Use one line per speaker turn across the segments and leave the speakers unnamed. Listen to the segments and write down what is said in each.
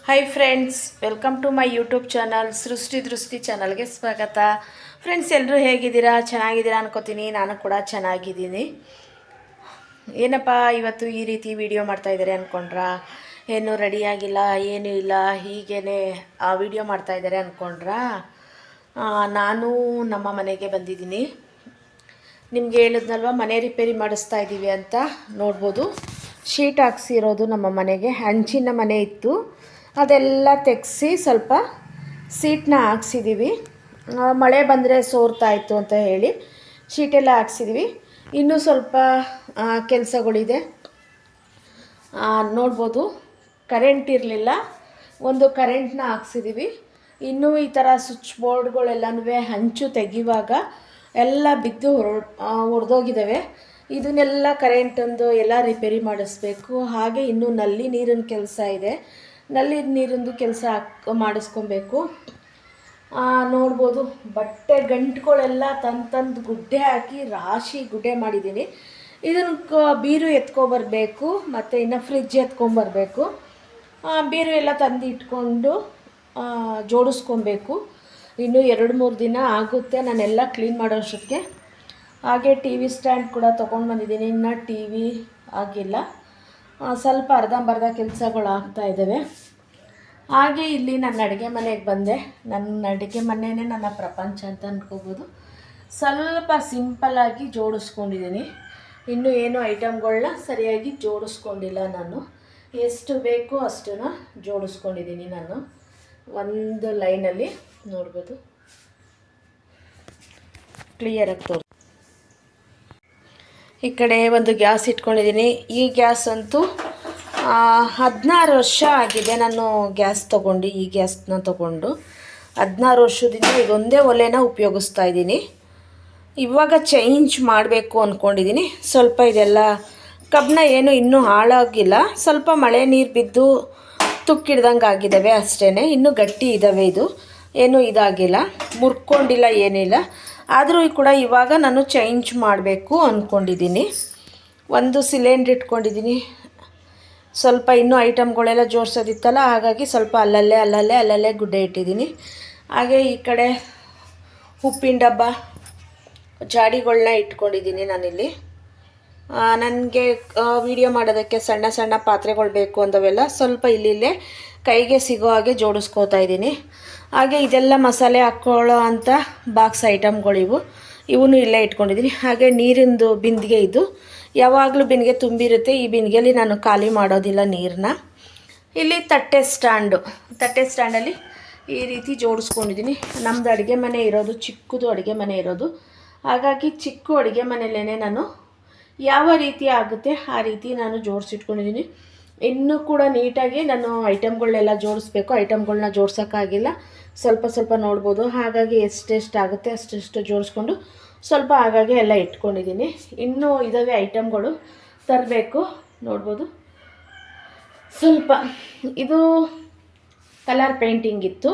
Hi friends, welcome to my YouTube channel Srishti Drishti ಚಾನಲ್ಗೆ ಸ್ವಾಗತ. Friends, ಎಲ್ಲರೂ ಹೇಗಿದ್ದೀರಾ? ಚೆನ್ನಾಗಿದ್ದೀರಾ ಅನ್ಕೋತೀನಿ. ನಾನು ಕೂಡ ಚೆನ್ನಾಗಿದ್ದೀನಿ. ಏನಪ್ಪ ಇವತ್ತು ಈ ರೀತಿ ವಿಡಿಯೋ ಮಾಡ್ತಾಯಿದ್ದಾರೆ ಅಂದ್ಕೊಂಡ್ರಾ? ಏನು ರೆಡಿಯಾಗಿಲ್ಲ, ಏನೂ ಇಲ್ಲ, ಹೀಗೇ ವಿಡಿಯೋ ಮಾಡ್ತಾಯಿದ್ದಾರೆ ಅಂದ್ಕೊಂಡ್ರಾ? ನಾನು ನಮ್ಮ ಮನೆಗೆ ಬಂದಿದ್ದೀನಿ. ನಿಮಗೆ ಹೇಳಿದ್ನಲ್ವ, ಮನೆ ರಿಪೇರಿ ಮಾಡಿಸ್ತಾ ಇದ್ದೀವಿ ಅಂತ. ನೋಡ್ಬೋದು, ಶೀಟ್ ಹಾಕ್ಸಿರೋದು ನಮ್ಮ ಮನೆಗೆ. ಹಂಚಿನ ಮನೆ ಇತ್ತು, ಅದೆಲ್ಲ ತೆಗೆಸಿ ಸ್ವಲ್ಪ ಸೀಟನ್ನ ಹಾಕ್ಸಿದ್ದೀವಿ. ಮಳೆ ಬಂದರೆ ಸೋರ್ತಾಯಿತ್ತು ಅಂತ ಹೇಳಿ ಶೀಟೆಲ್ಲ ಹಾಕ್ಸಿದ್ದೀವಿ. ಇನ್ನೂ ಸ್ವಲ್ಪ ಕೆಲಸಗಳಿದೆ. ನೋಡ್ಬೋದು, ಕರೆಂಟ್ ಇರಲಿಲ್ಲ, ಒಂದು ಕರೆಂಟ್ನ ಹಾಕ್ಸಿದ್ದೀವಿ. ಇನ್ನೂ ಈ ಥರ ಸ್ವಿಚ್ ಬೋರ್ಡ್ಗಳೆಲ್ಲನೂ ಹಂಚು ತೆಗೆಯುವಾಗ ಎಲ್ಲ ಬಿದ್ದು ಒಡೆದೋಗಿದ್ದಾವೆ. ಇದನ್ನೆಲ್ಲ ಕರೆಂಟೊಂದು ಎಲ್ಲ ರಿಪೇರಿ ಮಾಡಿಸ್ಬೇಕು. ಹಾಗೆ ಇನ್ನೂ ನಲ್ಲಿ ನೀರಿನ ಕೆಲಸ ಇದೆ, ನಲ್ಲಿ ನೀರಿಂದು ಕೆಲಸ ಮಾಡಿಸ್ಕೊಬೇಕು. ನೋಡ್ಬೋದು, ಬಟ್ಟೆ ಗಂಟುಗಳೆಲ್ಲ ತಂದು ಗುಡ್ಡೆ ಹಾಕಿ ರಾಶಿ ಗುಡ್ಡೆ ಮಾಡಿದ್ದೀನಿ. ಇದನ್ನು ಬೀರು ಎತ್ಕೊಬರ್ಬೇಕು, ಮತ್ತು ಇನ್ನು ಫ್ರಿಜ್ ಎತ್ಕೊಂಬರ್ಬೇಕು. ಬೀರು ಎಲ್ಲ ತಂದು ಇಟ್ಕೊಂಡು ಜೋಡಿಸ್ಕೊಬೇಕು. ಇನ್ನೂ 2-3 ದಿನ ಆಗುತ್ತೆ ನಾನೆಲ್ಲ ಕ್ಲೀನ್ ಮಾಡೋಷ್ಟಕ್ಕೆ. ಹಾಗೆ ಟಿ ವಿ ಸ್ಟ್ಯಾಂಡ್ ಕೂಡ ತೊಗೊಂಡು ಬಂದಿದ್ದೀನಿ. ಇನ್ನು ಟಿ ವಿ ಆಗಿಲ್ಲ, ಸ್ವಲ್ಪ ಅರ್ಧಂಬರ್ಧ ಕೆಲಸಗಳು ಆಗ್ತಾಯಿದ್ದಾವೆ. ಹಾಗೆ ಇಲ್ಲಿ ನನ್ನ ಅಡುಗೆ ಮನೆಗೆ ಬಂದೆ. ನನ್ನ ಅಡುಗೆ ಮನೆಯೇ ನನ್ನ ಪ್ರಪಂಚ ಅಂತ ಅಂದ್ಕೋಬೋದು. ಸ್ವಲ್ಪ ಸಿಂಪಲ್ಲಾಗಿ ಜೋಡಿಸ್ಕೊಂಡಿದ್ದೀನಿ. ಇನ್ನೂ ಏನು ಐಟಮ್ಗಳನ್ನ ಸರಿಯಾಗಿ ಜೋಡಿಸ್ಕೊಂಡಿಲ್ಲ. ನಾನು ಎಷ್ಟು ಬೇಕೋ ಅಷ್ಟನ್ನು ಜೋಡಿಸ್ಕೊಂಡಿದ್ದೀನಿ. ನಾನು ಒಂದು ಲೈನಲ್ಲಿ ನೋಡ್ಬೋದು, ಕ್ಲಿಯರಾಗಿ ತೋರಿಸಿ. ಈ ಕಡೆ ಒಂದು ಗ್ಯಾಸ್ ಇಟ್ಕೊಂಡಿದ್ದೀನಿ. ಈ ಗ್ಯಾಸ್ ಅಂತೂ 16 ವರ್ಷ ಆಗಿದೆ ನಾನು ಗ್ಯಾಸ್ ತೊಗೊಂಡು. ಈ ಗ್ಯಾಸ್ನ ತೊಗೊಂಡು 16 ವರ್ಷದಿಂದ ಇದೊಂದೇ ಒಲೆನ ಉಪಯೋಗಿಸ್ತಾ ಇದ್ದೀನಿ. ಇವಾಗ ಚೇಂಜ್ ಮಾಡಬೇಕು ಅಂದ್ಕೊಂಡಿದ್ದೀನಿ. ಸ್ವಲ್ಪ ಇದೆಲ್ಲ ಕಬ್ಬಣ ಏನು ಇನ್ನೂ ಹಾಳಾಗಿಲ್ಲ, ಸ್ವಲ್ಪ ಮಳೆ ನೀರು ಬಿದ್ದು ತುಕ್ಕಿಡ್ದಂಗೆ ಆಗಿದ್ದಾವೆ ಅಷ್ಟೇ. ಇನ್ನೂ ಗಟ್ಟಿ ಇದ್ದಾವೆ, ಇದು ಏನೂ ಇದಾಗಿಲ್ಲ, ಮುರ್ಕೊಂಡಿಲ್ಲ, ಏನಿಲ್ಲ. ಆದರೂ ಕೂಡ ಇವಾಗ ನಾನು ಚೇಂಜ್ ಮಾಡಬೇಕು ಅಂದ್ಕೊಂಡಿದ್ದೀನಿ. ಒಂದು ಸಿಲಿಂಡ್ರ್ ಇಟ್ಕೊಂಡಿದ್ದೀನಿ. ಸ್ವಲ್ಪ ಇನ್ನೂ ಐಟಮ್ಗಳೆಲ್ಲ ಜೋಡಿಸೋದಿತ್ತಲ್ಲ, ಹಾಗಾಗಿ ಸ್ವಲ್ಪ ಅಲ್ಲಲ್ಲೇ ಗುಡ್ಡೆ ಇಟ್ಟಿದ್ದೀನಿ. ಹಾಗೆ ಈ ಕಡೆ ಉಪ್ಪಿನ ಡಬ್ಬ ಜಾಡಿಗಳನ್ನ ಇಟ್ಕೊಂಡಿದ್ದೀನಿ ನಾನಿಲ್ಲಿ. ನನಗೆ ವಿಡಿಯೋ ಮಾಡೋದಕ್ಕೆ ಸಣ್ಣ ಸಣ್ಣ ಪಾತ್ರೆಗಳು ಬೇಕು ಅಂದವೆಲ್ಲ ಸ್ವಲ್ಪ ಇಲ್ಲಿಲ್ಲೇ ಕೈಗೆ ಸಿಗೋ ಹಾಗೆ ಜೋಡಿಸ್ಕೋತಾ ಇದ್ದೀನಿ. ಹಾಗೆ ಇದೆಲ್ಲ ಮಸಾಲೆ ಹಾಕ್ಕೊಳ್ಳೋ ಅಂಥ ಬಾಕ್ಸ್ ಐಟಮ್ಗಳಿವು, ಇವನು ಇಲ್ಲೇ ಇಟ್ಕೊಂಡಿದ್ದೀನಿ. ಹಾಗೆ ನೀರಿಂದು ಬಿಂದಿಗೆ, ಇದು ಯಾವಾಗಲೂ ಬಿಂದಿಗೆ ತುಂಬಿರುತ್ತೆ. ಈ ಬಿಂದಿಗೆಯಲ್ಲಿ ನಾನು ಖಾಲಿ ಮಾಡೋದಿಲ್ಲ ನೀರನ್ನ. ಇಲ್ಲಿ ತಟ್ಟೆ ಸ್ಟ್ಯಾಂಡಲ್ಲಿ ಈ ರೀತಿ ಜೋಡಿಸ್ಕೊಂಡಿದ್ದೀನಿ. ನಮ್ಮದು ಅಡುಗೆ ಮನೆ ಇರೋದು ಚಿಕ್ಕದು ಅಡುಗೆ ಮನೆ ಇರೋದು, ಹಾಗಾಗಿ ಚಿಕ್ಕ ಅಡುಗೆ ಮನೆಯಲ್ಲೇ ನಾನು ಯಾವ ರೀತಿ ಆಗುತ್ತೆ ಆ ರೀತಿ ನಾನು ಜೋಡಿಸಿಟ್ಕೊಂಡಿದ್ದೀನಿ. ಇನ್ನೂ ಕೂಡ ನೀಟಾಗಿ ನಾನು ಐಟಮ್ಗಳನ್ನೆಲ್ಲ ಜೋಡಿಸ್ಬೇಕು. ಐಟಮ್ಗಳನ್ನ ಜೋಡ್ಸೋಕ್ಕಾಗಿಲ್ಲ, ಸ್ವಲ್ಪ ನೋಡ್ಬೋದು. ಹಾಗಾಗಿ ಎಷ್ಟೆಷ್ಟು ಆಗುತ್ತೆ ಅಷ್ಟೆಷ್ಟು ಜೋಡಿಸ್ಕೊಂಡು ಸ್ವಲ್ಪ ಹಾಗಾಗಿ ಎಲ್ಲ ಇಟ್ಕೊಂಡಿದ್ದೀನಿ. ಇನ್ನೂ ಇದ್ದಾವೆ ಐಟಮ್ಗಳು ತರಬೇಕು. ನೋಡ್ಬೋದು, ಸ್ವಲ್ಪ ಇದು ಕಲರ್ ಪೇಂಟಿಂಗ್ ಇತ್ತು,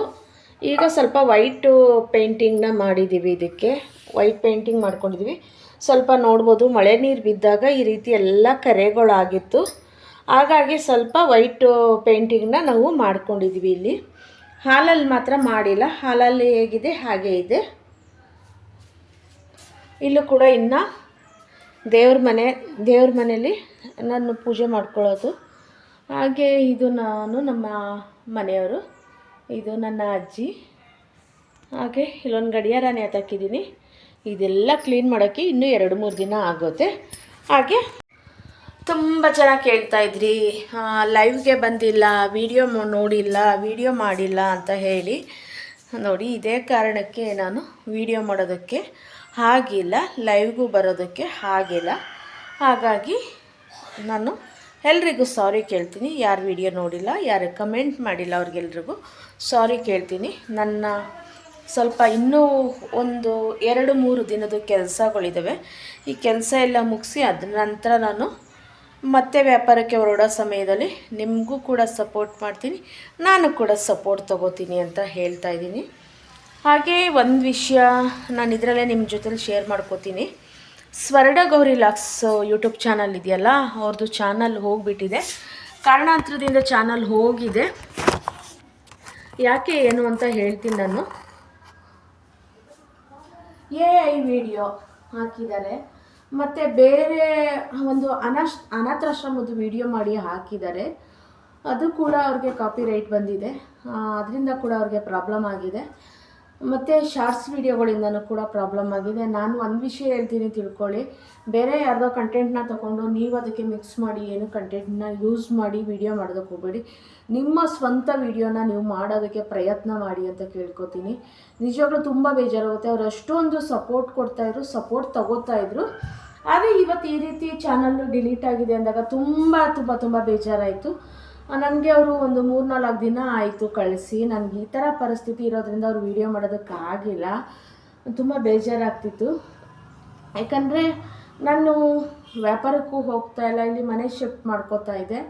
ಈಗ ಸ್ವಲ್ಪ ವೈಟು ಪೇಂಟಿಂಗ್ನ ಮಾಡಿದ್ದೀವಿ. ಇದಕ್ಕೆ ವೈಟ್ ಪೇಂಟಿಂಗ್ ಮಾಡ್ಕೊಂಡಿದ್ದೀವಿ. ಸ್ವಲ್ಪ ನೋಡ್ಬೋದು, ಮಳೆ ನೀರು ಬಿದ್ದಾಗ ಈ ರೀತಿ ಎಲ್ಲ ಕರೆಗಳಾಗಿತ್ತು, ಹಾಗಾಗಿ ಸ್ವಲ್ಪ ವೈಟು ಪೇಂಟಿಂಗ್ನ ನಾವು ಮಾಡ್ಕೊಂಡಿದ್ದೀವಿ. ಇಲ್ಲಿ ಹಾಲಲ್ಲಿ ಮಾತ್ರ ಮಾಡಿಲ್ಲ, ಹಾಲಲ್ಲಿ ಹೇಗಿದೆ ಹಾಗೇ ಇದೆ. ಇಲ್ಲೂ ಕೂಡ ಇನ್ನು ದೇವ್ರ ಮನೆಯಲ್ಲಿ ನಾನು ಪೂಜೆ ಮಾಡ್ಕೊಳ್ಳೋದು. ಹಾಗೆ ಇದು ನಾನು ನಮ್ಮ ಮನೆಯವರು, ಇದು ನನ್ನ ಅಜ್ಜಿ. ಹಾಗೆ ಇಲ್ಲೊಂದು ಗಡಿಯಾರ ನೇತಾಕಿದ್ದೀನಿ. ಇದೆಲ್ಲ ಕ್ಲೀನ್ ಮಾಡೋಕ್ಕೆ ಇನ್ನೂ 2-3 ದಿನ ಆಗುತ್ತೆ. ಹಾಗೆ ತುಂಬ ಜನ ಕೇಳ್ತಾಯಿದ್ರಿ, ಲೈವ್ಗೆ ಬಂದಿಲ್ಲ, ವಿಡಿಯೋ ನೋಡಿಲ್ಲ, ವಿಡಿಯೋ ಮಾಡಿಲ್ಲ ಅಂತ ಹೇಳಿ. ನೋಡಿ, ಇದೇ ಕಾರಣಕ್ಕೆ ನಾನು ವಿಡಿಯೋ ಮಾಡೋದಕ್ಕೆ ಆಗಿಲ್ಲ, ಲೈವ್ಗೂ ಬರೋದಕ್ಕೆ ಆಗಿಲ್ಲ. ಹಾಗಾಗಿ ನಾನು ಎಲ್ರಿಗೂ ಸಾರಿ ಕೇಳ್ತೀನಿ. ಯಾರು ವಿಡಿಯೋ ನೋಡಿಲ್ಲ, ಯಾರು ಕಮೆಂಟ್ ಮಾಡಿಲ್ಲ, ಅವ್ರಿಗೆಲ್ರಿಗೂ ಸಾರಿ ಕೇಳ್ತೀನಿ. ನನ್ನ ಸ್ವಲ್ಪ ಇನ್ನೂ ಒಂದು 2-3 ದಿನದ ಕೆಲಸಗಳಿದ್ದಾವೆ. ಈ ಕೆಲಸ ಎಲ್ಲ ಮುಗಿಸಿ ಅದ ನಂತರ ನಾನು ಮತ್ತೆ ವ್ಯಾಪಾರಕ್ಕೆ ಹೊರಡೋ ಸಮಯದಲ್ಲಿ ನಿಮಗೂ ಕೂಡ ಸಪೋರ್ಟ್ ಮಾಡ್ತೀನಿ, ನಾನು ಕೂಡ ಸಪೋರ್ಟ್ ತೊಗೋತೀನಿ ಅಂತ ಹೇಳ್ತಾ ಇದ್ದೀನಿ. ಹಾಗೆ ಒಂದು ವಿಷಯ ನಾನು ಇದರಲ್ಲೇ ನಿಮ್ಮ ಜೊತೆಲಿ ಶೇರ್ ಮಾಡ್ಕೋತೀನಿ. ಸ್ವರ್ಣ ಗೌರಿ ಲಾಕ್ಸ್ ಯೂಟ್ಯೂಬ್ ಚಾನಲ್ ಇದೆಯಲ್ಲ, ಅವ್ರದ್ದು ಚಾನಲ್ ಹೋಗಿಬಿಟ್ಟಿದೆ. ಕಾರಣಾಂತರದಿಂದ ಚಾನಲ್ ಹೋಗಿದೆ. ಯಾಕೆ ಏನು ಅಂತ ಹೇಳ್ತೀನಿ ನಾನು. AI ವಿಡಿಯೋ ಹಾಕಿದ್ದಾರೆ, ಮತ್ತು ಬೇರೆ ಒಂದು ಅನಾಥಾಶ್ರಮದ ವಿಡಿಯೋ ಮಾಡಿ ಹಾಕಿದ್ದಾರೆ. ಅದು ಕೂಡ ಅವ್ರಿಗೆ ಕಾಪಿರೈಟ್ ಬಂದಿದೆ, ಅದರಿಂದ ಕೂಡ ಅವ್ರಿಗೆ ಪ್ರಾಬ್ಲಮ್ ಆಗಿದೆ. ಮತ್ತು ಶಾರ್ಟ್ಸ್ ವೀಡಿಯೋಗಳಿಂದನೂ ಕೂಡ ಪ್ರಾಬ್ಲಮ್ ಆಗಿದೆ. ನಾನು ಒಂದು ವಿಷಯ ಹೇಳ್ತೀನಿ, ತಿಳ್ಕೊಳ್ಳಿ. ಬೇರೆ ಯಾರ್ದೋ ಕಂಟೆಂಟ್ನ ತೊಗೊಂಡು ನೀವು ಅದಕ್ಕೆ ಮಿಕ್ಸ್ ಮಾಡಿ ಏನು ಕಂಟೆಂಟ್ನ ಯೂಸ್ ಮಾಡಿ ವಿಡಿಯೋ ಮಾಡೋದಕ್ಕೆ ಹೋಗಬೇಡಿ. ನಿಮ್ಮ ಸ್ವಂತ ವಿಡಿಯೋನ ನೀವು ಮಾಡೋದಕ್ಕೆ ಪ್ರಯತ್ನ ಮಾಡಿ ಅಂತ ಕೇಳ್ಕೊತೀನಿ. ನಿಜವಾಗ್ಲೂ ತುಂಬ ಬೇಜಾರಾಗುತ್ತೆ. ಅವ್ರು ಅಷ್ಟೊಂದು ಸಪೋರ್ಟ್ ಕೊಡ್ತಾಯಿದ್ರು, ಸಪೋರ್ಟ್ ತಗೋತಾಯಿದ್ರು. ಆದರೆ ಇವತ್ತು ಈ ರೀತಿ ಚಾನಲ್ಲು ಡಿಲೀಟ್ ಆಗಿದೆ ಅಂದಾಗ ತುಂಬ ತುಂಬ ತುಂಬ ಬೇಜಾರಾಯಿತು ನನಗೆ. ಅವರು ಒಂದು 3-4 ದಿನ ಆಯಿತು ಕಳಿಸಿ. ನನಗೆ ಈ ಥರ ಪರಿಸ್ಥಿತಿ ಇರೋದ್ರಿಂದ ಅವ್ರು ವೀಡಿಯೋ ಮಾಡೋದಕ್ಕಾಗಿಲ್ಲ. ತುಂಬ ಬೇಜಾರಾಗ್ತಿತ್ತು. ಯಾಕಂದರೆ ನಾನು ವ್ಯಾಪಾರಕ್ಕೂ ಹೋಗ್ತಾಯಿಲ್ಲ, ಇಲ್ಲಿ ಮನೆ ಶಿಫ್ಟ್ ಮಾಡ್ಕೋತಾ ಇದ್ದೆ.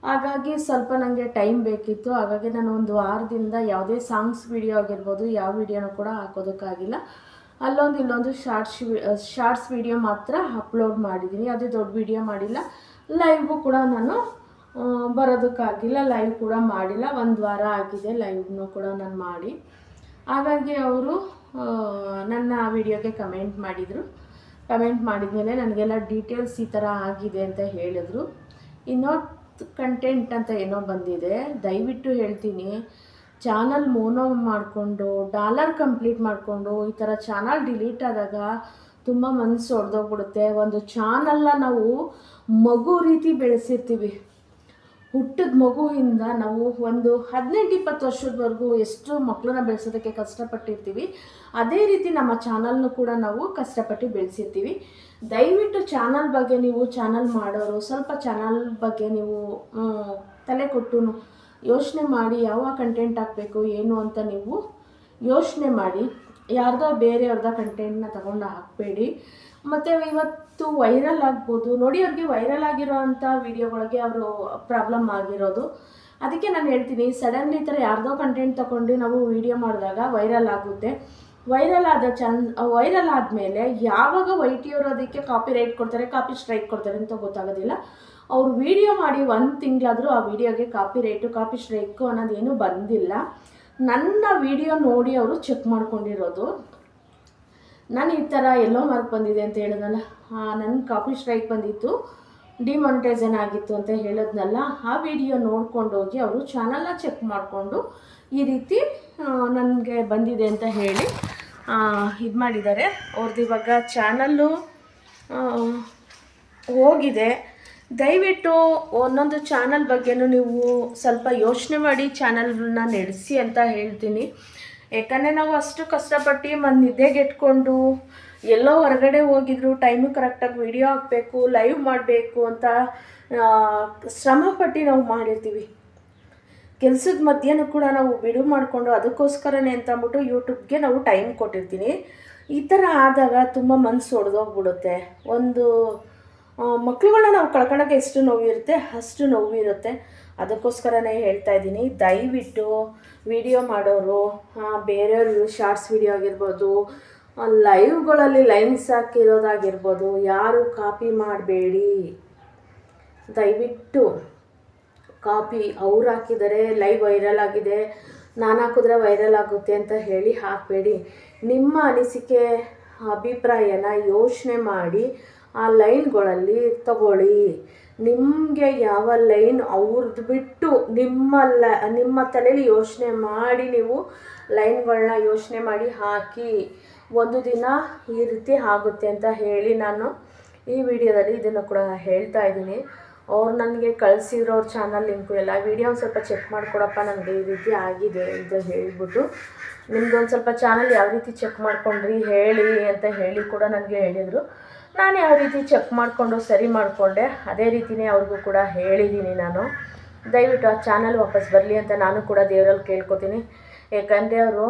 ಹಾಗಾಗಿ ಸ್ವಲ್ಪ ನನಗೆ ಟೈಮ್ ಬೇಕಿತ್ತು. ಹಾಗಾಗಿ ನಾನು ಒಂದು ವಾರದಿಂದ ಯಾವುದೇ ಸಾಂಗ್ಸ್ ವೀಡಿಯೋ ಆಗಿರ್ಬೋದು, ಯಾವ ವೀಡಿಯೋನೂ ಕೂಡ ಹಾಕೋದಕ್ಕಾಗಿಲ್ಲ. ಅಲ್ಲೊಂದು ಇಲ್ಲೊಂದು ಶಾರ್ಟ್ಸ್ ವೀಡಿಯೋ ಮಾತ್ರ ಅಪ್ಲೋಡ್ ಮಾಡಿದ್ದೀನಿ. ಅದೇ ದೊಡ್ಡ ವೀಡಿಯೋ ಮಾಡಿಲ್ಲ. ಲೈವ್ಗೂ ಕೂಡ ನಾನು ಬರೋದಕ್ಕಾಗಿಲ್ಲ, ಲೈವ್ ಕೂಡ ಮಾಡಿಲ್ಲ. 1 ವಾರ ಆಗಿದೆ ಲೈವ್ನೂ ಕೂಡ ನಾನು ಮಾಡಿ. ಹಾಗಾಗಿ ಅವರು ನನ್ನ ವಿಡಿಯೋಗೆ ಕಮೆಂಟ್ ಮಾಡಿದರು. ಕಮೆಂಟ್ ಮಾಡಿದ್ಮೇಲೆ ನನಗೆಲ್ಲ ಡೀಟೇಲ್ಸ್ ಈ ಥರ ಆಗಿದೆ ಅಂತ ಹೇಳಿದ್ರು. ಇನ್ನೂ ಕಂಟೆಂಟ್ ಅಂತ ಏನೋ ಬಂದಿದೆ. ದಯವಿಟ್ಟು ಹೇಳ್ತೀನಿ, ಚಾನಲ್ ಮೋನೋ ಮಾಡಿಕೊಂಡು ಡಾಲರ್ ಕಂಪ್ಲೀಟ್ ಮಾಡಿಕೊಂಡು ಈ ಥರ ಚಾನಲ್ ಡಿಲೀಟ್ ಆದಾಗ ತುಂಬ ಮನಸ್ಸು ಹೊಡೆದೋಗ್ಬಿಡುತ್ತೆ. ಒಂದು ಚಾನಲ್ನ ನಾವು ಮಗು ರೀತಿ ಬೆಳೆಸಿರ್ತೀವಿ. ಹುಟ್ಟಿದ ಮಗುವಿಂದ ನಾವು ಒಂದು 18-20 ವರ್ಷದವರೆಗೂ ಎಷ್ಟು ಮಕ್ಕಳನ್ನ ಬೆಳೆಸೋದಕ್ಕೆ ಕಷ್ಟಪಟ್ಟಿರ್ತೀವಿ, ಅದೇ ರೀತಿ ನಮ್ಮ ಚಾನಲ್ನು ಕೂಡ ನಾವು ಕಷ್ಟಪಟ್ಟು ಬೆಳೆಸಿರ್ತೀವಿ. ದಯವಿಟ್ಟು ಚಾನಲ್ ಬಗ್ಗೆ ನೀವು ಚಾನಲ್ ಮಾಡೋರು ಸ್ವಲ್ಪ ಚಾನಲ್ ಬಗ್ಗೆ ನೀವು ತಲೆ ಕೊಟ್ಟು ಯೋಚನೆ ಮಾಡಿ, ಯಾವ ಕಂಟೆಂಟ್ ಹಾಕಬೇಕು ಏನು ಅಂತ ನೀವು ಯೋಚನೆ ಮಾಡಿ. ಯಾರ್ದೋ ಬೇರೆಯವ್ರದ್ದು ಕಂಟೆಂಟ್ನ ತಗೊಂಡು ಹಾಕಬೇಡಿ. ಮತ್ತು ಇವತ್ತು ವೈರಲ್ ಆಗ್ಬೋದು ನೋಡಿ, ಅವ್ರಿಗೆ ವೈರಲ್ ಆಗಿರೋ ಅಂಥ ವೀಡಿಯೋಗಳಿಗೆ ಅವರು ಪ್ರಾಬ್ಲಮ್ ಆಗಿರೋದು. ಅದಕ್ಕೆ ನಾನು ಹೇಳ್ತೀನಿ, ಸಡನ್ಲಿ ಈ ಥರ ಯಾರ್ದೋ ಕಂಟೆಂಟ್ ತೊಗೊಂಡು ನಾವು ವೀಡಿಯೋ ಮಾಡಿದಾಗ ವೈರಲ್ ಆಗುತ್ತೆ. ವೈರಲ್ ಆದಮೇಲೆ ಯಾವಾಗ YT ಅವರು ಅದಕ್ಕೆ ಕಾಪಿರೈಟ್ ಕೊಡ್ತಾರೆ, ಕಾಪಿ ಸ್ಟ್ರೈಕ್ ಕೊಡ್ತಾರೆ ಅಂತ ಗೊತ್ತಾಗೋದಿಲ್ಲ. ಅವ್ರು ವೀಡಿಯೋ ಮಾಡಿ 1 ತಿಂಗಳಾದರೂ ಆ ವಿಡಿಯೋಗೆ ಕಾಪಿ ಸ್ಟ್ರೈಕು ಅನ್ನೋದೇನು ಬಂದಿಲ್ಲ. ನನ್ನ ವಿಡಿಯೋ ನೋಡಿ ಅವರು ಚೆಕ್ ಮಾಡ್ಕೊಂಡಿರೋದು. ನಾನು ಈ ಥರ ಎಲ್ಲೋ ಮಾರ್ಕ್ ಬಂದಿದೆ ಅಂತ ಹೇಳಿದ್ನಲ್ಲ, ನನ್ನ ಕಾಪಿ ಸ್ಟ್ರೈಕ್ ಬಂದಿತ್ತು, ಡಿಮಾನಿಟೈಸೇಷನ್ ಆಗಿತ್ತು ಅಂತ ಹೇಳಿದ್ನಲ್ಲ, ಆ ವಿಡಿಯೋ ನೋಡ್ಕೊಂಡು ಹೋಗಿ ಅವರು ಚಾನಲ್ನ ಚೆಕ್ ಮಾಡಿಕೊಂಡು ಈ ರೀತಿ ನನಗೆ ಬಂದಿದೆ ಅಂತ ಹೇಳಿ ಇದು ಮಾಡಿದ್ದಾರೆ. ಅವ್ರದ್ದು ಇವಾಗ ಚಾನಲ್ಲು ಹೋಗಿದೆ. ದಯವಿಟ್ಟು ಒಂದೊಂದು ಚಾನಲ್ ಬಗ್ಗೆನೂ ನೀವು ಸ್ವಲ್ಪ ಯೋಚನೆ ಮಾಡಿ ಚಾನಲ್ನ ನಡೆಸಿ ಅಂತ ಹೇಳ್ತೀನಿ. ಯಾಕಂದರೆ ನಾವು ಅಷ್ಟು ಕಷ್ಟಪಟ್ಟು ನಿದ್ದೆಗೆಟ್ಕೊಂಡು ಎಲ್ಲೋ ಹೊರಗಡೆ ಹೋಗಿದ್ರು ಟೈಮಿಗೆ ಕರೆಕ್ಟಾಗಿ ವಿಡಿಯೋ ಹಾಕಬೇಕು, ಲೈವ್ ಮಾಡಬೇಕು ಅಂತ ಶ್ರಮಪಟ್ಟು ನಾವು ಮಾಡಿರ್ತೀವಿ. ಕೆಲಸದ ಮಧ್ಯನೂ ಕೂಡ ನಾವು ಬಿಡು ಮಾಡಿಕೊಂಡು ಅದಕ್ಕೋಸ್ಕರನೇ ಅಂತ ಅಂದ್ಬಿಟ್ಟು ಯೂಟ್ಯೂಬ್ಗೆ ನಾವು ಟೈಮ್ ಕೊಟ್ಟಿರ್ತೀನಿ. ಈ ಥರ ಆದಾಗ ತುಂಬ ಮನಸ್ಸು ಹೊಡೆದೋಗ್ಬಿಡುತ್ತೆ. ಒಂದು ಮಕ್ಕಳುಗಳನ್ನ ನಾವು ಕಳ್ಕೊಳ್ಳೋಕ್ಕೆ ಎಷ್ಟು ನೋವಿರುತ್ತೆ ಅಷ್ಟು ನೋವಿರುತ್ತೆ. ಅದಕ್ಕೋಸ್ಕರನೇ ಹೇಳ್ತಾ ಇದ್ದೀನಿ, ದಯವಿಟ್ಟು ವಿಡಿಯೋ ಮಾಡೋರು, ಬೇರೆಯವರು ಶಾರ್ಟ್ಸ್ ವಿಡಿಯೋ ಆಗಿರ್ಬೋದು, ಲೈವ್ಗಳಲ್ಲಿ ಲೈನ್ಸ್ ಹಾಕಿರೋದಾಗಿರ್ಬೋದು, ಯಾರು ಕಾಪಿ ಮಾಡಬೇಡಿ. ದಯವಿಟ್ಟು ಕಾಪಿ ಅವ್ರು ಹಾಕಿದರೆ ಲೈವ್ ವೈರಲ್ ಆಗಿದೆ, ನಾನು ಹಾಕಿದ್ರೆ ವೈರಲ್ ಆಗುತ್ತೆ ಅಂತ ಹೇಳಿ ಹಾಕಬೇಡಿ. ನಿಮ್ಮ ಅನಿಸಿಕೆ ಅಭಿಪ್ರಾಯನ ಯೋಚನೆ ಮಾಡಿ ಆ ಲೈನ್ಗಳಲ್ಲಿ ತಗೊಳ್ಳಿ. ನಿಮಗೆ ಯಾವ ಲೈನ್ ಅವ್ರದ್ದು ಬಿಟ್ಟು ನಿಮ್ಮ ತಲೆಯಲ್ಲಿ ಯೋಚನೆ ಮಾಡಿ ನೀವು ಲೈನ್ಗಳನ್ನ ಯೋಚನೆ ಮಾಡಿ ಹಾಕಿ. ಒಂದು ದಿನ ಈ ರೀತಿ ಆಗುತ್ತೆ ಅಂತ ಹೇಳಿ ನಾನು ಈ ವಿಡಿಯೋದಲ್ಲಿ ಇದನ್ನು ಕೂಡ ಹೇಳ್ತಾ ಇದ್ದೀನಿ. ಅವ್ರು ನನಗೆ ಕಳಿಸಿರೋರ ಚಾನಲ್ ಲಿಂಕು ಎಲ್ಲ ವಿಡಿಯೋ ಸ್ವಲ್ಪ ಚೆಕ್ ಮಾಡಿಕೊಡಪ್ಪ, ನನಗೆ ಈ ರೀತಿ ಆಗಿದೆ ಅಂತ ಹೇಳಿಬಿಟ್ಟು. ನಿಮ್ದೊಂದು ಸ್ವಲ್ಪ ಚಾನಲ್ ಯಾವ ರೀತಿ ಚೆಕ್ ಮಾಡ್ಕೊಂಡ್ರಿ ಹೇಳಿ ಅಂತ ಹೇಳಿ ಕೂಡ ನನಗೆ ಹೇಳಿದರು. ನಾನು ಯಾವ ರೀತಿ ಚೆಕ್ ಮಾಡಿಕೊಂಡು ಸರಿ ಮಾಡಿಕೊಂಡೆ ಅದೇ ರೀತಿಯೇ ಅವ್ರಿಗೂ ಕೂಡ ಹೇಳಿದ್ದೀನಿ. ನಾನು ದಯವಿಟ್ಟು ಆ ಚಾನಲ್ ವಾಪಸ್ ಬರಲಿ ಅಂತ ನಾನು ಕೂಡ ದೇವರಲ್ಲಿ ಕೇಳ್ಕೊತೀನಿ. ಯಾಕಂದರೆ ಅವರು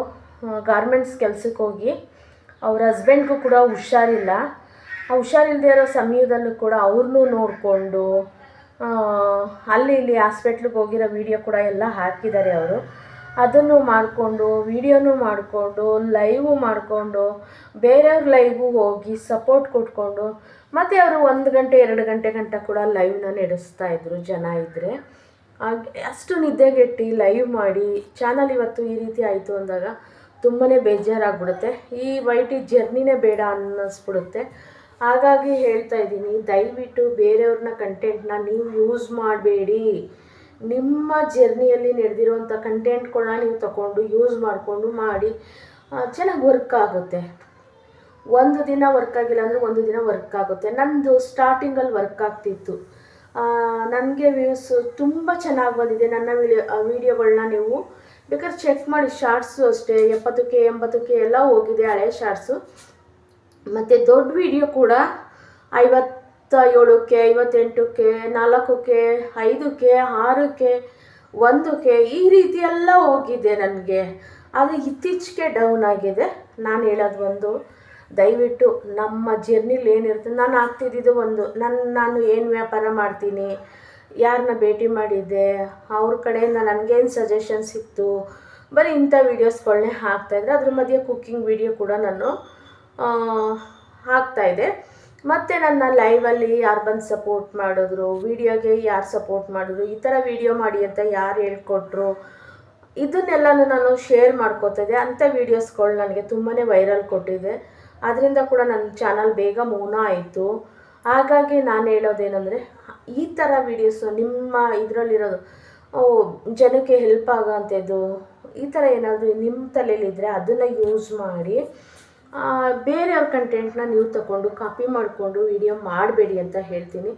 ಗಾರ್ಮೆಂಟ್ಸ್ ಕೆಲಸಕ್ಕೆ ಹೋಗಿ ಅವ್ರ ಹಸ್ಬೆಂಡ್ಗೂ ಕೂಡ ಹುಷಾರಿಲ್ಲ. ಆ ಹುಷಾರಿಲ್ಲದೆ ಇರೋ ಸಮಯದಲ್ಲೂ ಕೂಡ ಅವ್ರನ್ನೂ ನೋಡಿಕೊಂಡು ಅಲ್ಲಿ ಇಲ್ಲಿ ಹಾಸ್ಪಿಟ್ಲಿಗೆ ಹೋಗಿರೋ ವೀಡಿಯೋ ಕೂಡ ಎಲ್ಲ ಹಾಕಿದ್ದಾರೆ ಅವರು. ಅದನ್ನು ಮಾಡಿಕೊಂಡು ವೀಡಿಯೋನೂ ಮಾಡಿಕೊಂಡು ಲೈವು ಮಾಡಿಕೊಂಡು ಬೇರೆಯವ್ರ ಲೈವ್ಗೂ ಹೋಗಿ ಸಪೋರ್ಟ್ ಕೊಟ್ಕೊಂಡು ಮತ್ತು ಅವರು 1 ಗಂಟೆ 2 ಗಂಟೆ ಗಂಟ ಕೂಡ ಲೈವ್ನ ನಡೆಸ್ತಾಯಿದ್ರು ಜನ ಇದ್ದರೆ. ಅಷ್ಟು ನಿದ್ದೆಗೆಟ್ಟು ಲೈವ್ ಮಾಡಿ ಚಾನಲ್ ಇವತ್ತು ಈ ರೀತಿ ಆಯಿತು ಅಂದಾಗ ತುಂಬಾ ಬೇಜಾರಾಗ್ಬಿಡುತ್ತೆ. ಈ ವೈಟಿ ಜರ್ನಿನೇ ಬೇಡ ಅನ್ನಿಸ್ಬಿಡುತ್ತೆ. ಹಾಗಾಗಿ ಹೇಳ್ತಾ ಇದ್ದೀನಿ, ದಯವಿಟ್ಟು ಬೇರೆಯವ್ರನ್ನ ಕಂಟೆಂಟ್ನ ನೀವು ಯೂಸ್ ಮಾಡಬೇಡಿ. ನಿಮ್ಮ ಜರ್ನಿಯಲ್ಲಿ ನಡೆದಿರುವಂಥ ಕಂಟೆಂಟ್ಗಳನ್ನ ನೀವು ತಗೊಂಡು ಯೂಸ್ ಮಾಡಿಕೊಂಡು ಮಾಡಿ ಚೆನ್ನಾಗಿ ವರ್ಕ್ ಆಗುತ್ತೆ. ಒಂದು ದಿನ ವರ್ಕ್ ಆಗಿಲ್ಲ ಅಂದರೆ ಒಂದು ದಿನ ವರ್ಕ್ ಆಗುತ್ತೆ. ನನ್ನದು ಸ್ಟಾರ್ಟಿಂಗಲ್ಲಿ ವರ್ಕ್ ಆಗ್ತಿತ್ತು. ನನಗೆ ವ್ಯೂಸ್ ತುಂಬ ಚೆನ್ನಾಗಿ ಬಂದಿದೆ. ನನ್ನ ವೀಡಿಯೋಗಳನ್ನ ನೀವು ಬೇಕಾದ್ರೆ ಚೆಕ್ ಮಾಡಿ. ಶಾರ್ಟ್ಸು ಅಷ್ಟೇ 70K 80K ಎಲ್ಲ ಹೋಗಿದೆ, ಹಳೆ ಶಾರ್ಟ್ಸು. ಮತ್ತು ದೊಡ್ಡ ವೀಡಿಯೋ ಕೂಡ 57K 58K 4K 5K 6K 1K ಈ ರೀತಿ ಎಲ್ಲ ಹೋಗಿದೆ ನನಗೆ. ಅದು ಇತ್ತೀಚೆಗೆ ಡೌನ್ ಆಗಿದೆ. ನಾನು ಹೇಳೋದು ಒಂದು, ದಯವಿಟ್ಟು ನಮ್ಮ ಜರ್ನಿಲಿ ಏನಿರುತ್ತೆ, ನಾನು ಆಗ್ತಿದ್ದಿದ್ದು ಒಂದು, ನಾನು ಏನು ವ್ಯಾಪಾರ ಮಾಡ್ತೀನಿ, ಯಾರನ್ನ ಭೇಟಿ ಮಾಡಿದ್ದೆ, ಅವ್ರ ಕಡೆಯಿಂದ ನನಗೇನು ಸಜೆಷನ್ ಸಿಕ್ತು, ಬರೀ ಇಂಥ ವೀಡಿಯೋಸ್ಗಳನ್ನೇ ಹಾಕ್ತಾಯಿದ್ರೆ. ಅದ್ರ ಮಧ್ಯೆ ಕುಕ್ಕಿಂಗ್ ವೀಡಿಯೋ ಕೂಡ ನಾನು ಹಾಕ್ತಾಯಿದ್ದೆ. ಮತ್ತು ನನ್ನ ಲೈವಲ್ಲಿ ಯಾರು ಬಂದು ಸಪೋರ್ಟ್ ಮಾಡಿದ್ರು, ವೀಡಿಯೋಗೆ ಯಾರು ಸಪೋರ್ಟ್ ಮಾಡಿದ್ರು, ಈ ಥರ ವೀಡಿಯೋ ಮಾಡಿ ಅಂತ ಯಾರು ಹೇಳ್ಕೊಟ್ರು, ಇದನ್ನೆಲ್ಲನೂ ನಾನು ಶೇರ್ ಮಾಡ್ಕೋತಿದ್ದೆ. ಅಂಥ ವೀಡಿಯೋಸ್ಗಳು ನನಗೆ ತುಂಬಾ ವೈರಲ್ ಕೊಟ್ಟಿದೆ. ಅದರಿಂದ ಕೂಡ ನನ್ನ ಚಾನಲ್ ಬೇಗ ಮೂವ್ನ ಆಯಿತು. ಹಾಗಾಗಿ ನಾನು ಹೇಳೋದೇನೆಂದರೆ, ಈ ಥರ ವೀಡಿಯೋಸು ನಿಮ್ಮ ಇದರಲ್ಲಿರೋದು ಜನಕ್ಕೆ ಹೆಲ್ಪ್ ಆಗೋಂಥದ್ದು, ಈ ಥರ ಏನಾದರೂ ನಿಮ್ಮ ತಲೆಯಲ್ಲಿದ್ದರೆ ಅದನ್ನು ಯೂಸ್ ಮಾಡಿ. ಬೇರೆಯವ್ರ ಕಂಟೆಂಟ್ನ ನೀವು ತಗೊಂಡು ಕಾಪಿ ಮಾಡಿಕೊಂಡು ವೀಡಿಯೋ ಮಾಡಬೇಡಿ ಅಂತ ಹೇಳ್ತೀನಿ.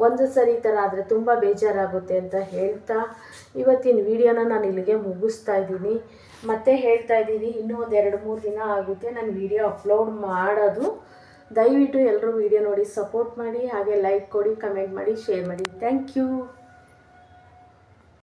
ಒಂದು ಸರಿ ಈ ಥರ ಆದರೆ ತುಂಬ ಬೇಜಾರಾಗುತ್ತೆ ಅಂತ ಹೇಳ್ತಾ ಇವತ್ತಿನ ವೀಡಿಯೋನ ನಾನು ಇಲ್ಲಿಗೆ ಮುಗಿಸ್ತಾ ಇದ್ದೀನಿ. ಮತ್ತೆ ಹೇಳ್ತಾ ಇದ್ದೀನಿ, ಇನ್ನೂ ಒಂದು 2-3 ದಿನ ಆಗುತ್ತೆ ನಾನು ವೀಡಿಯೋ ಅಪ್ಲೋಡ್ ಮಾಡೋದು. ದಯವಿಟ್ಟು ಎಲ್ಲರೂ ವೀಡಿಯೋ ನೋಡಿ ಸಪೋರ್ಟ್ ಮಾಡಿ, ಹಾಗೆ ಲೈಕ್ ಕೊಡಿ, ಕಮೆಂಟ್ ಮಾಡಿ, ಶೇರ್ ಮಾಡಿ. Thank you.